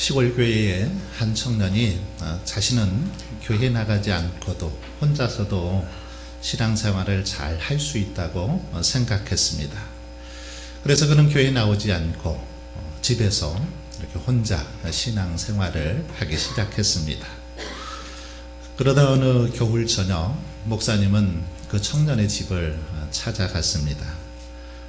시골 교회의 한 청년이 자신은 교회 나가지 않고도 혼자서도 신앙생활을 잘 할 수 있다고 생각했습니다. 그래서 그는 교회 나오지 않고 집에서 이렇게 혼자 신앙생활을 하기 시작했습니다. 그러다 어느 겨울 저녁 목사님은 그 청년의 집을 찾아갔습니다.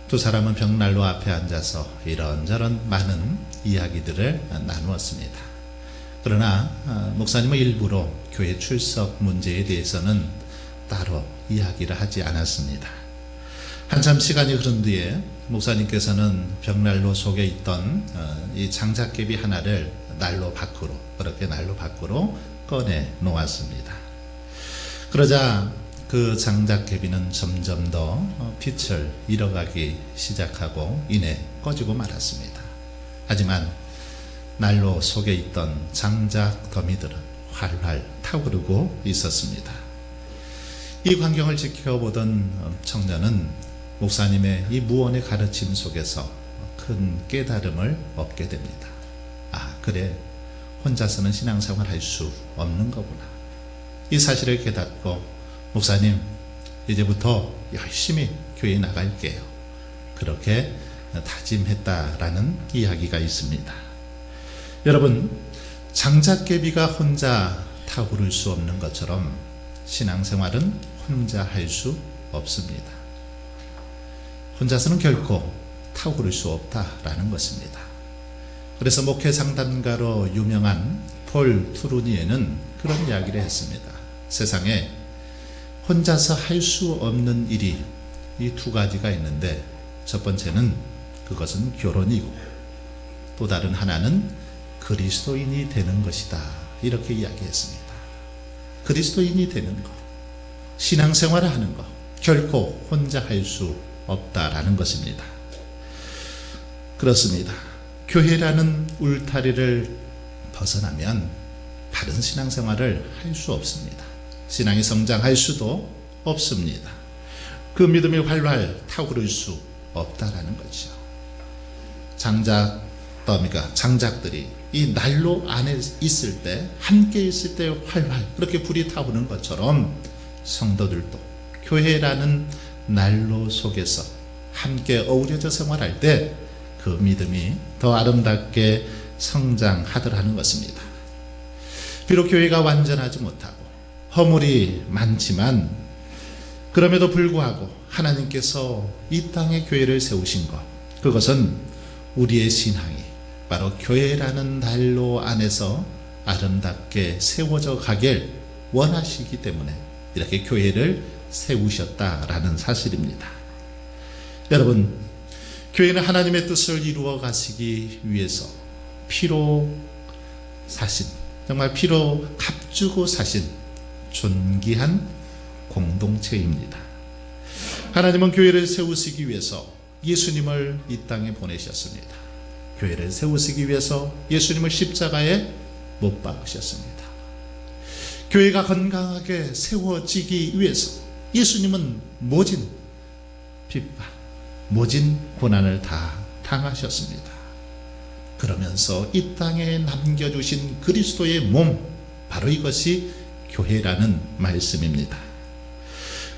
두 사람은 벽난로 앞에 앉아서 이런저런 많은 이야기들을 나누었습니다. 그러나 목사님은 일부러 교회 출석 문제에 대해서는 따로 이야기를 하지 않았습니다. 한참 시간이 흐른 뒤에 목사님께서는 벽난로 속에 있던 이 장작개비 하나를 그렇게 난로 밖으로 꺼내 놓았습니다. 그러자 그 장작개비는 점점 더 빛을 잃어가기 시작하고 이내 꺼지고 말았습니다. 하지만 난로 속에 있던 장작 더미들은 활활 타오르고 있었습니다. 이 광경을 지켜보던 청년은 목사님의 이 무언의 가르침 속에서 큰 깨달음을 얻게 됩니다. 그래, 혼자서는 신앙생활 할 수 없는 거구나. 이 사실을 깨닫고 목사님, 이제부터 열심히 교회 나갈게요. 그렇게 다짐했다라는 이야기가 있습니다. 여러분, 장작개비가 혼자 타오를 수 없는 것처럼 신앙생활은 혼자 할 수 없습니다. 혼자서는 결코 타오를 수 없다라는 것입니다. 그래서 목회 상담가로 유명한 폴 투루니에는 그런 이야기를 했습니다. 세상에 혼자서 할 수 없는 일이 이 두 가지가 있는데, 첫 번째는 그것은 결혼이고 또 다른 하나는 그리스도인이 되는 것이다. 이렇게 이야기했습니다. 그리스도인이 되는 것, 신앙생활을 하는 것, 결코 혼자 할 수 없다라는 것입니다. 그렇습니다. 교회라는 울타리를 벗어나면 바른 신앙생활을 할 수 없습니다. 신앙이 성장할 수도 없습니다. 그 믿음이 활활 타오를 수 없다라는 거죠. 장작들이 이 난로 안에 있을 때, 함께 있을 때 활활 그렇게 불이 타오르는 것처럼 성도들도 교회라는 난로 속에서 함께 어우러져 생활할 때 그 믿음이 더 아름답게 성장하더라는 것입니다. 비록 교회가 완전하지 못하고 허물이 많지만 그럼에도 불구하고 하나님께서 이 땅에 교회를 세우신 것, 그것은 우리의 신앙이 바로 교회라는 난로 안에서 아름답게 세워져 가길 원하시기 때문에 이렇게 교회를 세우셨다라는 사실입니다. 여러분, 교회는 하나님의 뜻을 이루어 가시기 위해서 피로 사신, 정말 피로 값주고 사신 존귀한 공동체입니다. 하나님은 교회를 세우시기 위해서 예수님을 이 땅에 보내셨습니다. 교회를 세우시기 위해서 예수님을 십자가에 못 박으셨습니다. 교회가 건강하게 세워지기 위해서 예수님은 모진 핍박, 모진 고난을 다 당하셨습니다. 그러면서 이 땅에 남겨주신 그리스도의 몸, 바로 이것이 교회라는 말씀입니다.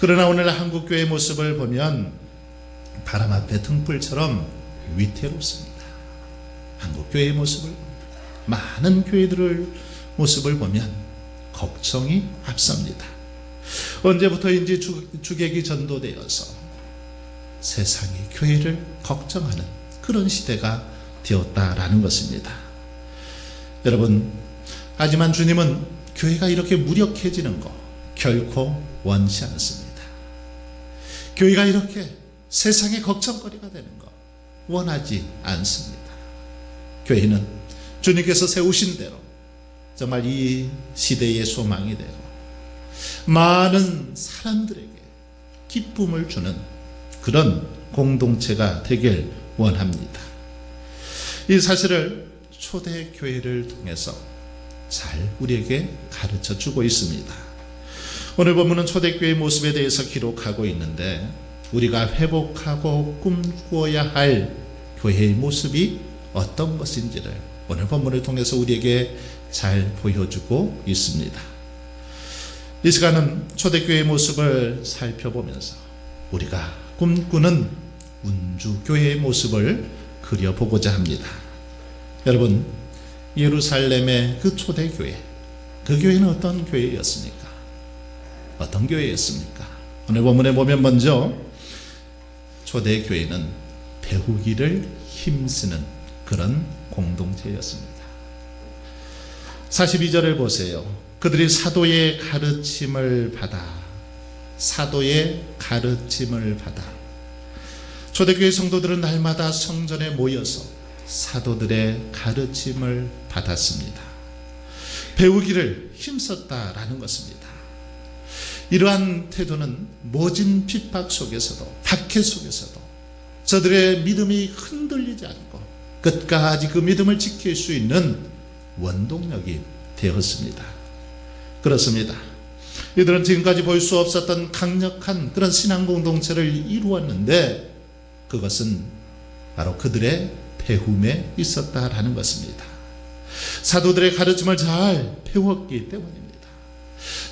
그러나 오늘 한국교회의 모습을 보면 바람 앞에 등불처럼 위태롭습니다. 한국교회의 모습을, 많은 교회들의 모습을 보면 걱정이 앞섭니다. 언제부터인지 주객이 전도되어서 세상이 교회를 걱정하는 그런 시대가 되었다라는 것입니다. 여러분, 하지만 주님은 교회가 이렇게 무력해지는 것 결코 원치 않습니다. 교회가 이렇게 세상의 걱정거리가 되는 것 원하지 않습니다. 교회는 주님께서 세우신 대로 정말 이 시대의 소망이 되고 많은 사람들에게 기쁨을 주는 그런 공동체가 되길 원합니다. 이 사실을 초대교회를 통해서 잘 우리에게 가르쳐 주고 있습니다. 오늘 본문은 초대교회의 모습에 대해서 기록하고 있는데, 우리가 회복하고 꿈꾸어야 할 교회의 모습이 어떤 것인지를 오늘 본문을 통해서 우리에게 잘 보여주고 있습니다. 이 시간은 초대교회의 모습을 살펴보면서 우리가 꿈꾸는 운주교회의 모습을 그려보고자 합니다. 여러분, 예루살렘의 그 초대교회, 그 교회는 어떤 교회였습니까? 어떤 교회였습니까? 오늘 본문에 보면 먼저 초대교회는 배우기를 힘쓰는 그런 공동체였습니다. 42절을 보세요. 그들이 사도의 가르침을 받아 초대교회 성도들은 날마다 성전에 모여서 사도들의 가르침을 받았습니다. 배우기를 힘썼다라는 것입니다. 이러한 태도는 모진 핍박 속에서도 박해 속에서도 저들의 믿음이 흔들리지 않고 끝까지 그 믿음을 지킬 수 있는 원동력이 되었습니다. 그렇습니다. 이들은 지금까지 볼 수 없었던 강력한 그런 신앙 공동체를 이루었는데 그것은 바로 그들의 배움에 있었다라는 것입니다. 사도들의 가르침을 잘 배웠기 때문입니다.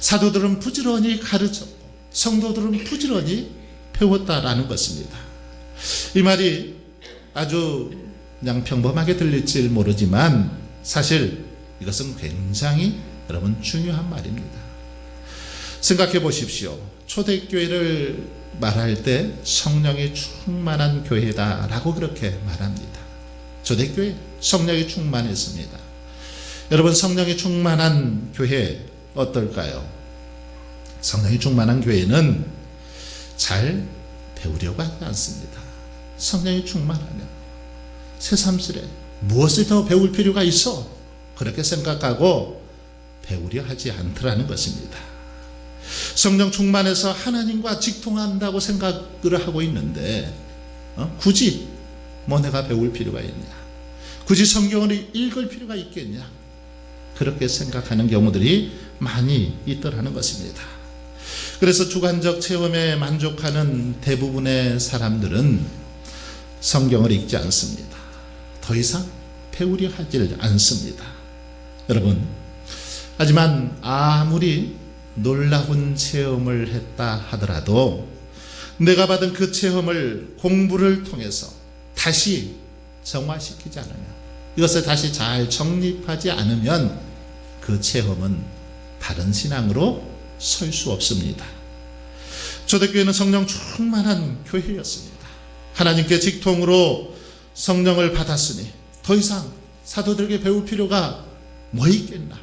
사도들은 부지런히 가르쳤고 성도들은 부지런히 배웠다라는 것입니다. 이 말이 아주 그냥 평범하게 들릴지 모르지만 사실 이것은 굉장히 여러분 중요한 말입니다. 생각해 보십시오. 초대교회를 말할 때 성령이 충만한 교회다라고 그렇게 말합니다. 초대교회 성령이 충만했습니다. 여러분, 성령이 충만한 교회 어떨까요? 성령이 충만한 교회는 잘 배우려고 하지 않습니다. 성령이 충만하면 새삼스레 무엇을 더 배울 필요가 있어? 그렇게 생각하고 배우려 하지 않더라는 것입니다. 성령 충만해서 하나님과 직통한다고 생각을 하고 있는데 굳이 내가 배울 필요가 있냐? 굳이 성경을 읽을 필요가 있겠냐? 그렇게 생각하는 경우들이 많이 있더라는 것입니다. 그래서 주관적 체험에 만족하는 대부분의 사람들은 성경을 읽지 않습니다. 더 이상 배우려 하지 않습니다. 여러분, 하지만 아무리 놀라운 체험을 했다 하더라도 내가 받은 그 체험을 공부를 통해서 다시 정화시키지 않으면, 이것을 다시 잘 정립하지 않으면 그 체험은 바른 신앙으로 설 수 없습니다. 초대교회는 성령 충만한 교회였습니다. 하나님께 직통으로 성령을 받았으니 더 이상 사도들에게 배울 필요가 뭐 있겠나,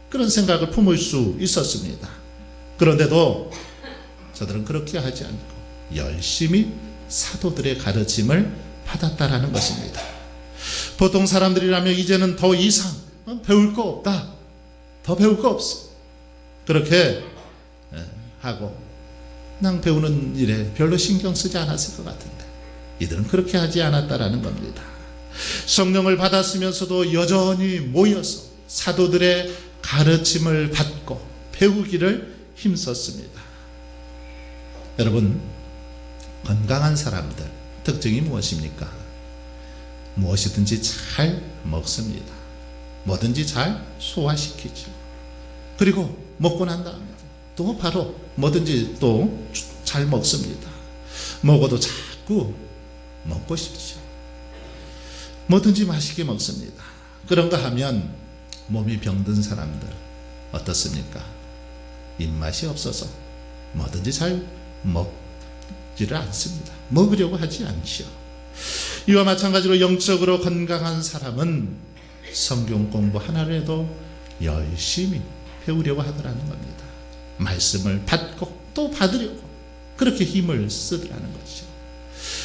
그런 생각을 품을 수 있었습니다. 그런데도 저들은 그렇게 하지 않고 열심히 사도들의 가르침을 받았다라는 것입니다. 보통 사람들이라면 이제는 더 이상 배울 거 없다, 더 배울 거 없어, 그렇게 하고 그냥 배우는 일에 별로 신경 쓰지 않았을 것 같은데 이들은 그렇게 하지 않았다라는 겁니다. 성령을 받았으면서도 여전히 모여서 사도들의 가르침을 받고 배우기를 힘썼습니다. 여러분, 건강한 사람들 특징이 무엇입니까? 무엇이든지 잘 먹습니다. 뭐든지 잘 소화시키죠. 그리고 먹고 난 다음에 또 바로 뭐든지 또 잘 먹습니다. 먹어도 자꾸 먹고 싶죠. 뭐든지 맛있게 먹습니다. 그런가 하면 몸이 병든 사람들 어떻습니까? 입맛이 없어서 뭐든지 잘 먹지를 않습니다. 먹으려고 하지 않죠. 이와 마찬가지로 영적으로 건강한 사람은 성경 공부 하나를 해도 열심히 배우려고 하더라는 겁니다. 말씀을 받고 또 받으려고 그렇게 힘을 쓰더라는 것이죠.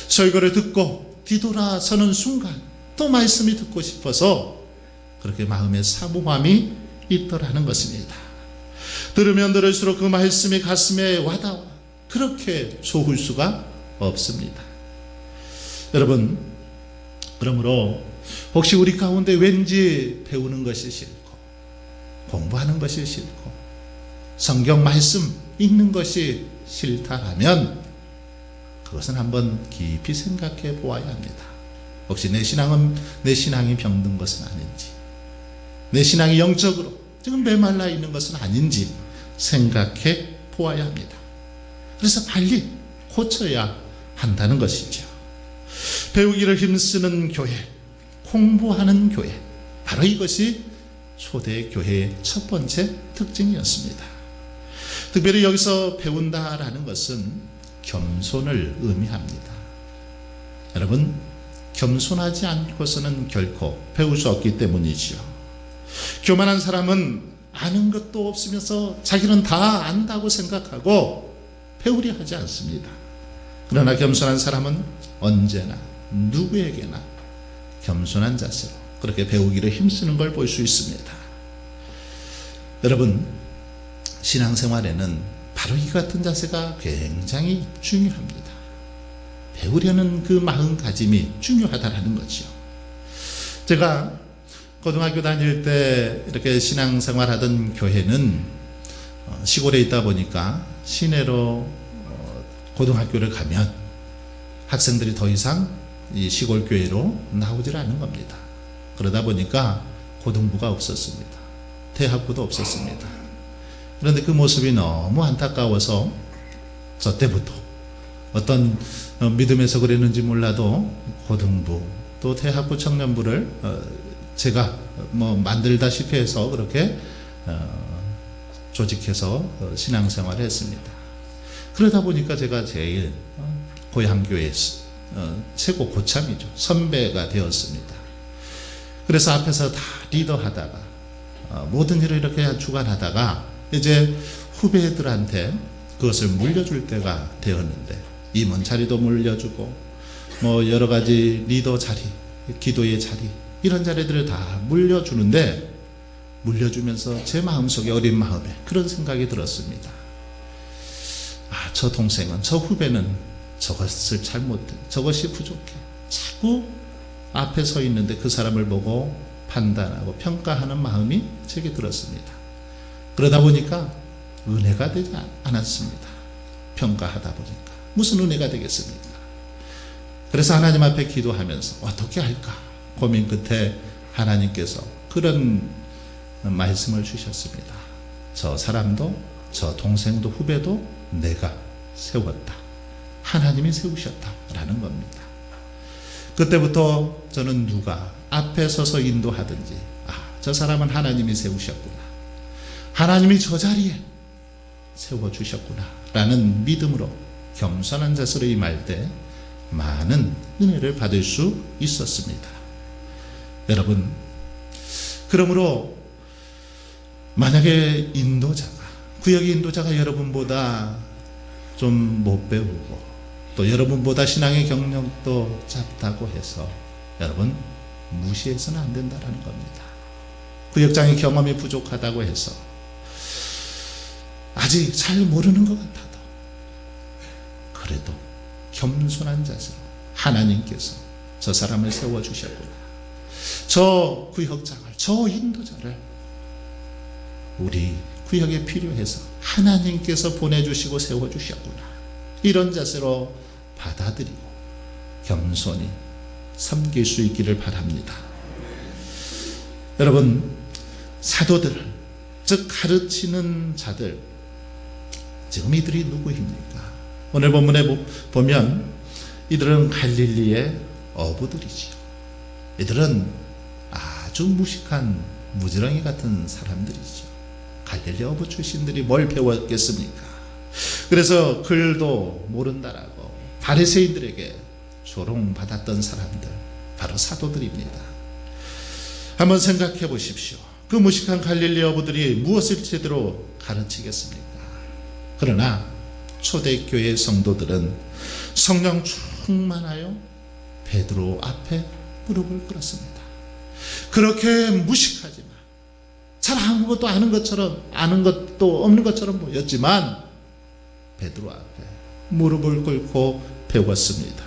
설교를 듣고 뒤돌아서는 순간 또 말씀이 듣고 싶어서 그렇게 마음의 사모함이 있더라는 것입니다. 들으면 들을수록 그 말씀이 가슴에 와닿아 그렇게 좋을 수가 없습니다. 여러분, 그러므로 혹시 우리 가운데 왠지 배우는 것이 싫고 공부하는 것이 싫고 성경 말씀 읽는 것이 싫다라면 그것은 한번 깊이 생각해 보아야 합니다. 혹시 내 신앙이 병든 것은 아닌지, 내 신앙이 영적으로 지금 메말라 있는 것은 아닌지 생각해 보아야 합니다. 그래서 빨리 고쳐야 한다는 것이죠. 배우기를 힘쓰는 교회, 공부하는 교회, 바로 이것이 초대 교회의 첫 번째 특징이었습니다. 특별히 여기서 배운다라는 것은 겸손을 의미합니다. 여러분, 겸손하지 않고서는 결코 배울 수 없기 때문이지요. 교만한 사람은 아는 것도 없으면서 자기는 다 안다고 생각하고 배우려 하지 않습니다. 그러나 겸손한 사람은 언제나 누구에게나 겸손한 자세로 그렇게 배우기를 힘쓰는 걸 볼 수 있습니다. 여러분, 신앙생활에는 바로 이 같은 자세가 굉장히 중요합니다. 배우려는 그 마음가짐이 중요하다는 거죠. 제가 고등학교 다닐 때 이렇게 신앙생활 하던 교회는 시골에 있다 보니까 시내로 고등학교를 가면 학생들이 더 이상 이 시골 교회로 나오질 않은 겁니다. 그러다 보니까 고등부가 없었습니다. 대학부도 없었습니다. 그런데 그 모습이 너무 안타까워서 저 때부터 어떤 믿음에서 그랬는지 몰라도 고등부 또 대학부 청년부를 제가 만들다시피 해서 그렇게 조직해서 신앙생활을 했습니다. 그러다 보니까 제가 제일 고향교회 최고 고참이죠. 선배가 되었습니다. 그래서 앞에서 다 리더하다가 모든 일을 이렇게 주관하다가 이제 후배들한테 그것을 물려줄 때가 되었는데 임원 자리도 물려주고 여러 가지 리더 자리, 기도의 자리 이런 자리들을 다 물려주는데 물려주면서 제 마음속에 어린 마음에 그런 생각이 들었습니다. 저 동생은, 저 후배는 저것을 잘못해, 저것이 부족해. 자꾸 앞에 서 있는데 그 사람을 보고 판단하고 평가하는 마음이 제게 들었습니다. 그러다 보니까 은혜가 되지 않았습니다. 평가하다 보니까 무슨 은혜가 되겠습니까? 그래서 하나님 앞에 기도하면서 어떻게 할까 고민 끝에 하나님께서 그런 말씀을 주셨습니다. 저 사람도 저 동생도 후배도 내가 세웠다. 하나님이 세우셨다라는 겁니다. 그때부터 저는 누가 앞에 서서 인도하든지 저 사람은 하나님이 세우셨구나. 하나님이 저 자리에 세워주셨구나 라는 믿음으로 겸손한 자세로 임할 때 많은 은혜를 받을 수 있었습니다. 여러분, 그러므로 만약에 구역의 인도자가 여러분보다 좀 못 배우고 또 여러분보다 신앙의 경력도 짧다고 해서 여러분 무시해서는 안 된다는 겁니다. 구역장의 경험이 부족하다고 해서 아직 잘 모르는 것 같아도 그래도 겸손한 자세로 하나님께서 저 사람을 세워주셨구나. 저 구역장을, 저 인도자를 우리 구역에 필요해서 하나님께서 보내주시고 세워주셨구나. 이런 자세로 받아들이고 겸손히 섬길 수 있기를 바랍니다. 여러분, 사도들, 즉 가르치는 자들, 지금 이들이 누구입니까? 오늘 본문에 보면 이들은 갈릴리의 어부들이지요. 이들은 아주 무식한 무지렁이 같은 사람들이죠. 갈릴리 어부 출신들이 뭘 배웠겠습니까? 그래서 글도 모른다라고 바리새인들에게 조롱받았던 사람들, 바로 사도들입니다. 한번 생각해 보십시오. 그 무식한 갈릴리 어부들이 무엇을 제대로 가르치겠습니까? 그러나 초대교회 성도들은 성령 충만하여 베드로 앞에 무릎을 꿇었습니다. 그렇게 무식하지만 잘 아무것도 아는 것처럼, 아는 것도 없는 것처럼 보였지만 베드로 앞에 무릎을 꿇고 배웠습니다.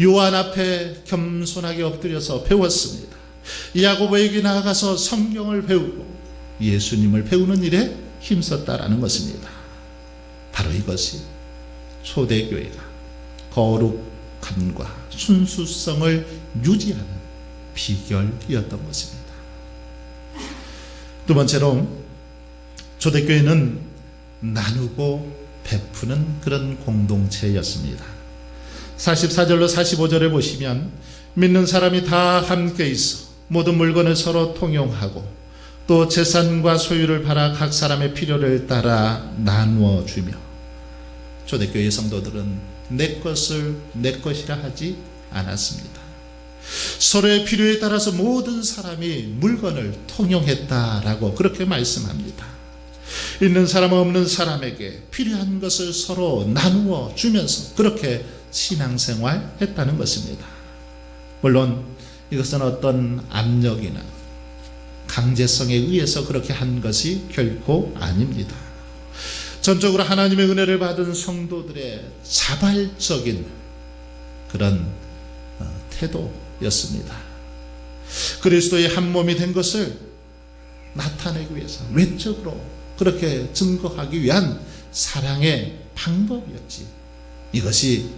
요한 앞에 겸손하게 엎드려서 배웠습니다. 야고보에게 나아가서 성경을 배우고 예수님을 배우는 일에 힘썼다라는 것입니다. 바로 이것이 초대교회가 거룩함과 순수성을 유지하는 비결이었던 것입니다. 두 번째로 초대교회는 나누고 베푸는 그런 공동체였습니다. 44절로 45절에 보시면 믿는 사람이 다 함께 있어 모든 물건을 서로 통용하고 또 재산과 소유를 팔아 각 사람의 필요를 따라 나누어 주며, 초대교회 성도들은 내 것을 내 것이라 하지 않았습니다. 서로의 필요에 따라서 모든 사람이 물건을 통용했다라고 그렇게 말씀합니다. 있는 사람 없는 사람에게 필요한 것을 서로 나누어 주면서 그렇게 신앙생활 했다는 것입니다. 물론 이것은 어떤 압력이나 강제성에 의해서 그렇게 한 것이 결코 아닙니다. 전적으로 하나님의 은혜를 받은 성도들의 자발적인 그런 태도였습니다. 그리스도의 한 몸이 된 것을 나타내기 위해서 외적으로 그렇게 증거하기 위한 사랑의 방법이었지, 이것이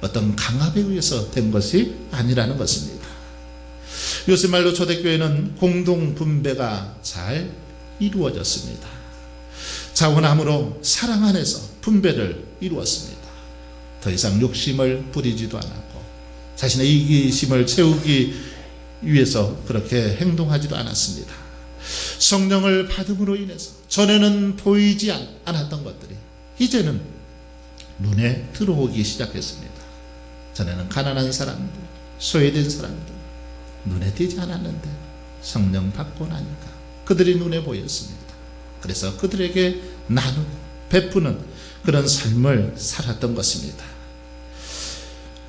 어떤 강압에 의해서 된 것이 아니라는 것입니다. 요새 말로 초대교회는 공동분배가 잘 이루어졌습니다. 자원함으로 사랑 안에서 분배를 이루었습니다. 더 이상 욕심을 부리지도 않았고 자신의 이기심을 채우기 위해서 그렇게 행동하지도 않았습니다. 성령을 받음으로 인해서 전에는 보이지 않았던 것들이 이제는 눈에 들어오기 시작했습니다. 전에는 가난한 사람들, 소외된 사람들 눈에 띄지 않았는데 성령 받고 나니까 그들이 눈에 보였습니다. 그래서 그들에게 나누고 베푸는 그런 삶을 살았던 것입니다.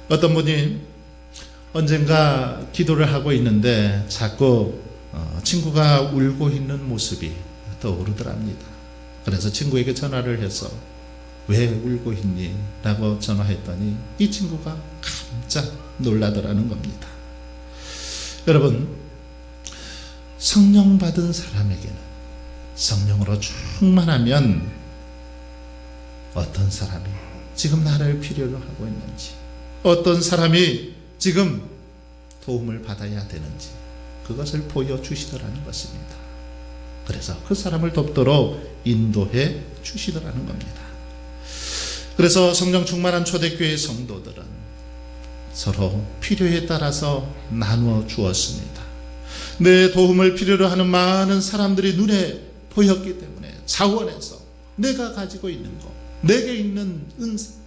어떤 분이 언젠가 기도를 하고 있는데 자꾸 친구가 울고 있는 모습이 떠오르더랍니다. 그래서 친구에게 전화를 해서 왜 울고 있니? 라고 전화했더니 이 친구가 깜짝 놀라더라는 겁니다. 여러분, 성령 받은 사람에게는 성령으로 충만하면 어떤 사람이 지금 나를 필요로 하고 있는지, 어떤 사람이 지금 도움을 받아야 되는지 그것을 보여주시더라는 것입니다. 그래서 그 사람을 돕도록 인도해 주시더라는 겁니다. 그래서 성령 충만한 초대교회 성도들은 서로 필요에 따라서 나누어 주었습니다. 내 도움을 필요로 하는 많은 사람들이 눈에 보였기 때문에 자원해서 내가 가지고 있는 것, 내게 있는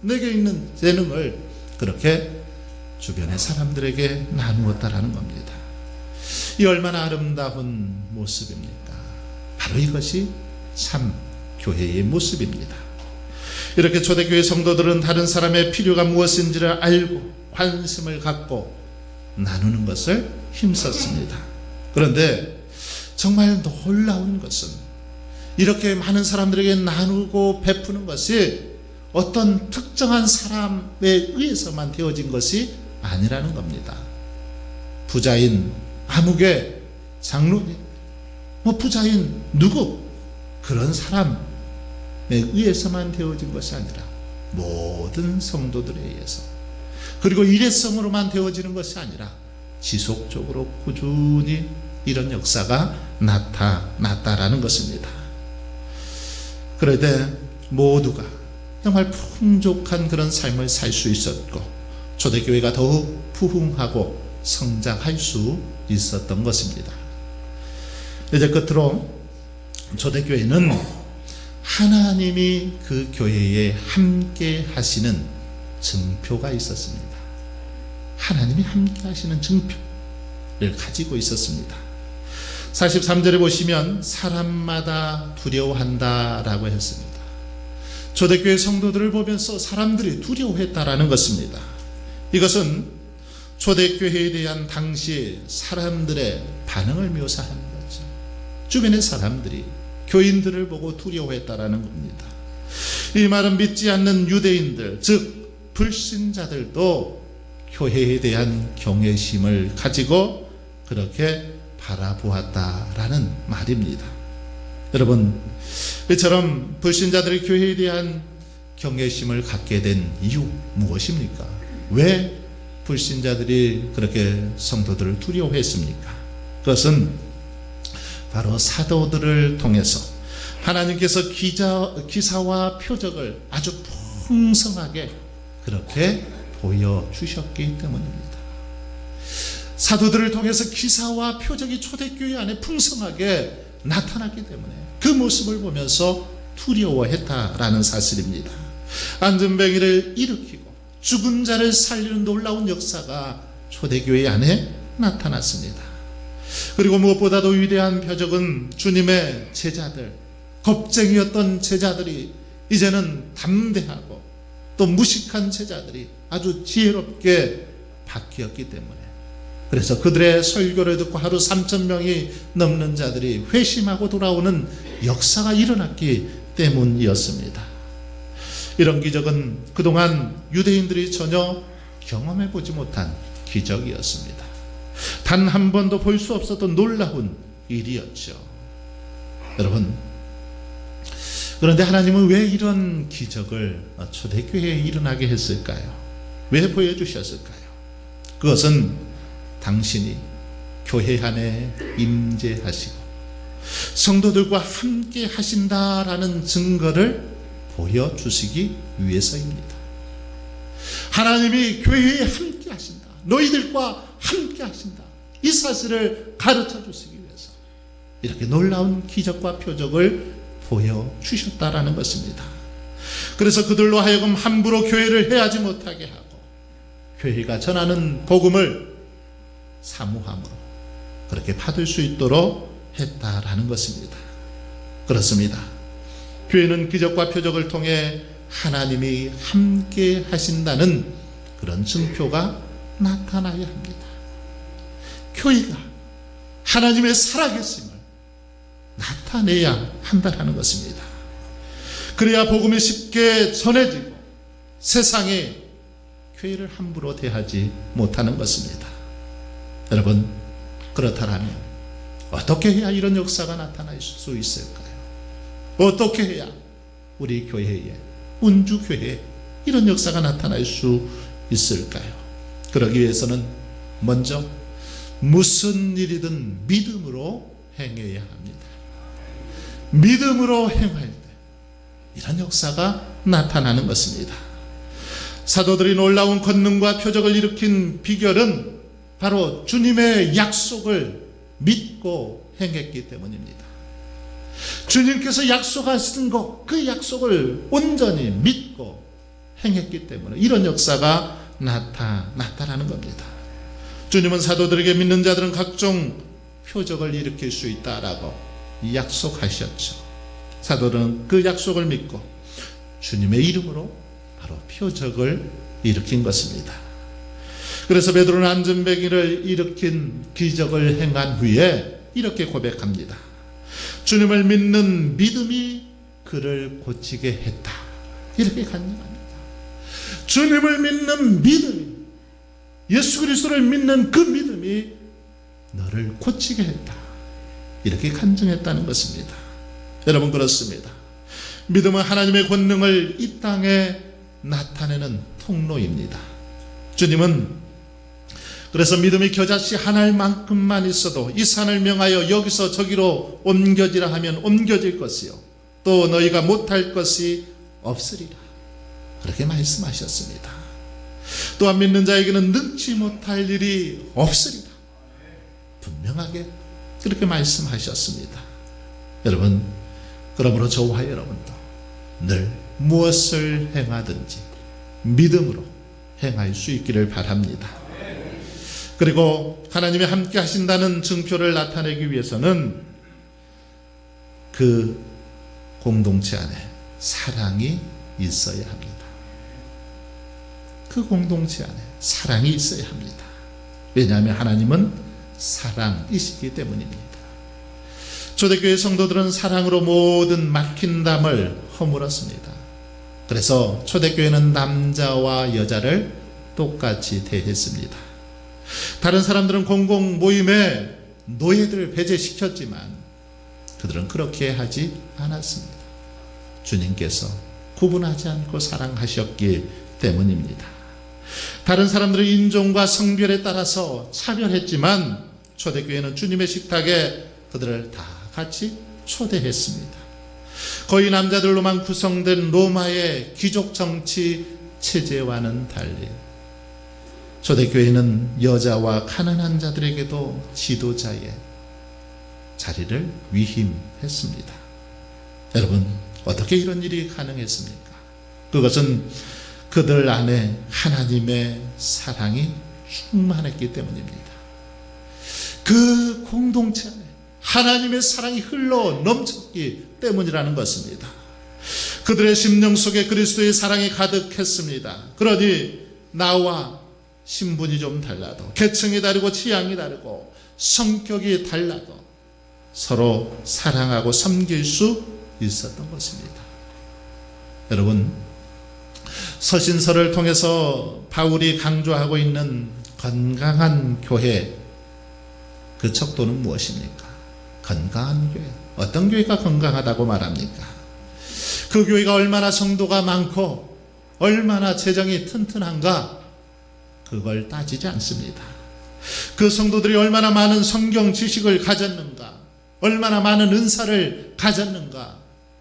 내게 있는 재능을 그렇게 주변의 사람들에게 나누었다라는 겁니다. 이 얼마나 아름다운 모습입니까? 바로 이것이 참 교회의 모습입니다. 이렇게 초대교회 성도들은 다른 사람의 필요가 무엇인지를 알고 관심을 갖고 나누는 것을 힘썼습니다. 그런데 정말 놀라운 것은 이렇게 많은 사람들에게 나누고 베푸는 것이 어떤 특정한 사람에 의해서만 되어진 것이 아니라는 겁니다. 부자인 아무개 장로님, 부자인 누구 그런 사람에 의해서만 되어진 것이 아니라 모든 성도들에 의해서, 그리고 일회성으로만 되어지는 것이 아니라 지속적으로 꾸준히 이런 역사가 나타났다라는 것입니다. 그런데 모두가 정말 풍족한 그런 삶을 살 수 있었고 초대교회가 더욱 부흥하고 성장할 수 있었던 것입니다. 이제 끝으로 초대교회는 하나님이 그 교회에 함께 하시는 증표가 있었습니다. 하나님이 함께 하시는 증표를 가지고 있었습니다. 43절에 보시면 사람마다 두려워한다라고 했습니다. 초대교회 성도들을 보면서 사람들이 두려워했다라는 것입니다. 이것은 초대교회에 대한 당시 사람들의 반응을 묘사하는 거죠. 주변의 사람들이 교인들을 보고 두려워했다라는 겁니다. 이 말은 믿지 않는 유대인들, 즉 불신자들도 교회에 대한 경외심을 가지고 그렇게 바라보았다라는 말입니다. 여러분, 이처럼 불신자들이 교회에 대한 경외심을 갖게 된 이유 무엇입니까? 왜 불신자들이 그렇게 성도들을 두려워했습니까? 그것은 바로 사도들을 통해서 하나님께서 기사와 표적을 아주 풍성하게 그렇게 보여주셨기 때문입니다. 사도들을 통해서 기사와 표적이 초대교회 안에 풍성하게 나타났기 때문에 그 모습을 보면서 두려워했다라는 사실입니다. 안전뱅이를 일으키고 죽은 자를 살리는 놀라운 역사가 초대교회 안에 나타났습니다. 그리고 무엇보다도 위대한 표적은 주님의 제자들, 겁쟁이였던 제자들이 이제는 담대하고 또 무식한 제자들이 아주 지혜롭게 바뀌었기 때문에, 그래서 그들의 설교를 듣고 하루 3,000명이 넘는 자들이 회심하고 돌아오는 역사가 일어났기 때문이었습니다. 이런 기적은 그동안 유대인들이 전혀 경험해 보지 못한 기적이었습니다. 단 한 번도 볼 수 없었던 놀라운 일이었죠. 여러분, 그런데 하나님은 왜 이런 기적을 초대교회에 일어나게 했을까요? 왜 보여주셨을까요? 그것은 당신이 교회 안에 임재하시고 성도들과 함께 하신다라는 증거를 보여주시기 위해서입니다. 하나님이 교회에 함께 하신다, 너희들과 함께 하신다, 이 사실을 가르쳐 주시기 위해서 이렇게 놀라운 기적과 표적을 보여주셨다라는 것입니다. 그래서 그들로 하여금 함부로 교회를 해하지 못하게 하고 교회가 전하는 복음을 사모함으로 그렇게 받을 수 있도록 했다라는 것입니다. 그렇습니다. 교회는 기적과 표적을 통해 하나님이 함께 하신다는 그런 증표가 나타나야 합니다. 교회가 하나님의 살아계심을 나타내야 한다는 것입니다. 그래야 복음이 쉽게 전해지고 세상에 교회를 함부로 대하지 못하는 것입니다. 여러분, 그렇다면 어떻게 해야 이런 역사가 나타날 수 있을까요? 어떻게 해야 우리 교회에, 운주교회에 이런 역사가 나타날 수 있을까요? 그러기 위해서는 먼저 무슨 일이든 믿음으로 행해야 합니다. 믿음으로 행할 때 이런 역사가 나타나는 것입니다. 사도들이 놀라운 권능과 표적을 일으킨 비결은 바로 주님의 약속을 믿고 행했기 때문입니다. 주님께서 약속하신 것, 그 약속을 온전히 믿고 행했기 때문에 이런 역사가 나타났다라는 겁니다. 주님은 사도들에게 믿는 자들은 각종 표적을 일으킬 수 있다라고 약속하셨죠. 사도들은 그 약속을 믿고 주님의 이름으로 바로 표적을 일으킨 것입니다. 그래서 베드로는 안전뱅이를 일으킨 기적을 행한 후에 이렇게 고백합니다. 주님을 믿는 믿음이 그를 고치게 했다. 이렇게 간증합니다. 주님을 믿는 믿음이, 예수 그리스도를 믿는 그 믿음이 너를 고치게 했다. 이렇게 간증했다는 것입니다. 여러분, 그렇습니다. 믿음은 하나님의 권능을 이 땅에 나타내는 통로입니다. 주님은 그래서 믿음이 겨자씨 하나만큼만 있어도 이 산을 명하여 여기서 저기로 옮겨지라 하면 옮겨질 것이요 또 너희가 못할 것이 없으리라. 그렇게 말씀하셨습니다. 또한 믿는 자에게는 능치 못할 일이 없으리라. 분명하게 그렇게 말씀하셨습니다. 여러분, 그러므로 저와 여러분도 늘 무엇을 행하든지 믿음으로 행할 수 있기를 바랍니다. 그리고 하나님이 함께 하신다는 증표를 나타내기 위해서는 그 공동체 안에 사랑이 있어야 합니다. 그 공동체 안에 사랑이 있어야 합니다. 왜냐하면 하나님은 사랑이시기 때문입니다. 초대교회 성도들은 사랑으로 모든 막힌 담을 허물었습니다. 그래서 초대교회는 남자와 여자를 똑같이 대했습니다. 다른 사람들은 공공 모임에 노예들을 배제시켰지만 그들은 그렇게 하지 않았습니다. 주님께서 구분하지 않고 사랑하셨기 때문입니다. 다른 사람들의 인종과 성별에 따라서 차별했지만 초대교회는 주님의 식탁에 그들을 다 같이 초대했습니다. 거의 남자들로만 구성된 로마의 귀족 정치 체제와는 달리 초대교회는 여자와 가난한 자들에게도 지도자의 자리를 위임했습니다. 여러분, 어떻게 이런 일이 가능했습니까? 그것은 그들 안에 하나님의 사랑이 충만했기 때문입니다. 그 공동체 안에 하나님의 사랑이 흘러 넘쳤기 때문이라는 것입니다. 그들의 심령 속에 그리스도의 사랑이 가득했습니다. 그러니 나와 신분이 좀 달라도, 계층이 다르고 취향이 다르고 성격이 달라도 서로 사랑하고 섬길 수 있었던 것입니다. 여러분, 서신서를 통해서 바울이 강조하고 있는 건강한 교회, 그 척도는 무엇입니까? 건강한 교회. 어떤 교회가 건강하다고 말합니까? 그 교회가 얼마나 성도가 많고 얼마나 재정이 튼튼한가, 그걸 따지지 않습니다. 그 성도들이 얼마나 많은 성경 지식을 가졌는가, 얼마나 많은 은사를 가졌는가,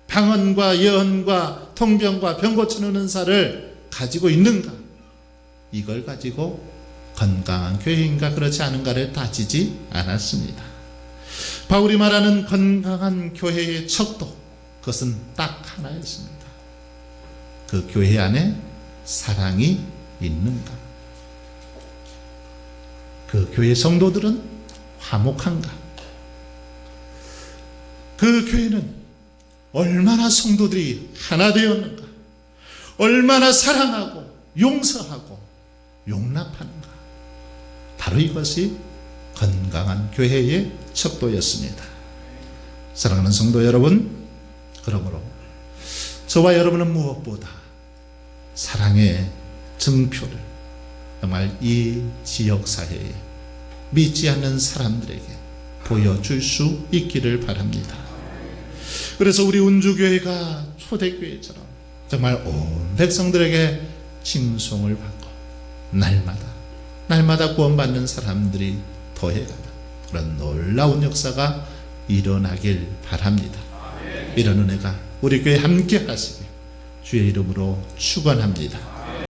방언과 예언과 통병과 병 고치는 은사를 가지고 있는가, 이걸 가지고 건강한 교회인가 그렇지 않은가를 따지지 않았습니다. 바울이 말하는 건강한 교회의 척도, 그것은 딱 하나였습니다. 그 교회 안에 사랑이 있는가, 그 교회 성도들은 화목한가, 그 교회는 얼마나 성도들이 하나 되었는가, 얼마나 사랑하고 용서하고 용납하는가, 바로 이것이 건강한 교회의 척도였습니다. 사랑하는 성도 여러분, 그러므로 저와 여러분은 무엇보다 사랑의 증표를 정말 이 지역사회에 믿지 않는 사람들에게 보여줄 수 있기를 바랍니다. 그래서 우리 운주교회가 초대교회처럼 정말 온 백성들에게 칭송을 받고 날마다 구원받는 사람들이 더해가는 그런 놀라운 역사가 일어나길 바랍니다. 이런 은혜가 우리 교회 함께 하시길 주의 이름으로 축원합니다.